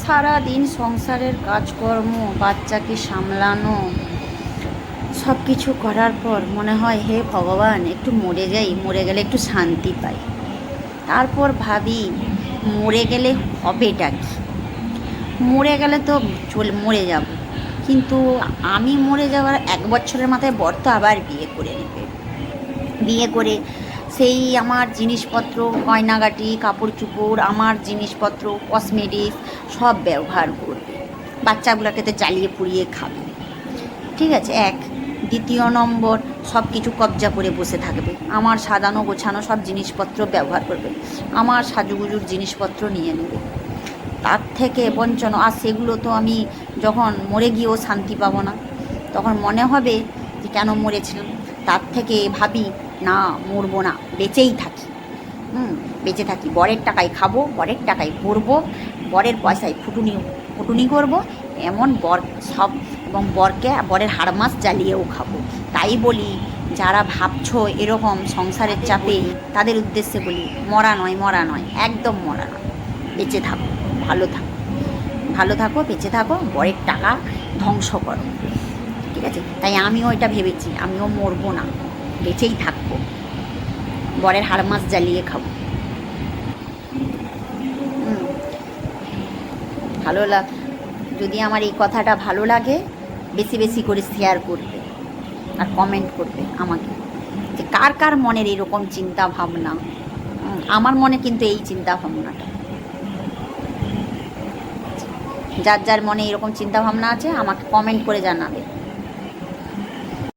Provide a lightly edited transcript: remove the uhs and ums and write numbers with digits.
সারা দিন সংসারের কাজকর্ম, বাচ্চাকে সামলানো, সব কিছু করার পর মনে হয় হে ভগবান একটু মরে যাই, মরে গেলে একটু শান্তি পাই। তারপর ভাবি মরে গেলে হবেটা কি? মরে গেলে তো মরে যাব, কিন্তু আমি মরে যাওয়ার 1 বছরের মাথায় বর তো আবার বিয়ে করে নেবে। বিয়ে করে সেই আমার জিনিসপত্র, গয়নাগাটি, কাপড় চোপড়, আমার জিনিসপত্র, কসমেটিক্স সব ব্যবহার করবে। বাচ্চাগুলোকে তো জ্বালিয়ে পুড়িয়ে খাবে। ঠিক আছে, এক। দ্বিতীয় নম্বর, সব কিছু কবজা করে বসে থাকবে। আমার সাজানো গোছানো সব জিনিসপত্র ব্যবহার করবে, আমার সাজুগুজুর জিনিসপত্র নিয়ে নেবে। তার থেকে বঞ্চন, আর সেগুলো তো আমি যখন মরে গিয়েও শান্তি পাবো না, তখন মনে হবে যে কেন মরেছিলাম। তার থেকে ভাবি না, মরবো না, বেঁচেই থাকি। বেঁচে থাকি, বরের টাকায় খাবো, বরের টাকায় পরবো, বরের পয়সায় ফুটুনি ফুটুনি করবো, এমন বর সব, এবং বরের হাড়মাস জ্বালিয়েও খাবো। তাই বলি, যারা ভাবছো এরকম সংসারের চাপে, তাদের উদ্দেশ্যে বলি মরা নয়, মরা নয়, একদম মরা নয়। বেঁচে থাকো, ভালো থাকো, ভালো থাকো, বেঁচে থাকো, বরের টাকা ধ্বংস করো। ঠিক আছে, তাই আমিও এটা ভেবেছি, আমিও মরবো না, বেঁচেই থাকবো, বরের হাড়মাস জ্বালিয়ে খাবো। ভালো যদি আমার এই কথাটা ভালো লাগে, বেশি বেশি করে শেয়ার করবে আর কমেন্ট করবে আমাকে, যে কার কার মনের এরকম চিন্তা ভাবনা। আমার মনে কিন্তু এই চিন্তা ভাবনাটা, যার যার মনে এরকম চিন্তা ভাবনা আছে আমাকে কমেন্ট করে জানাবে।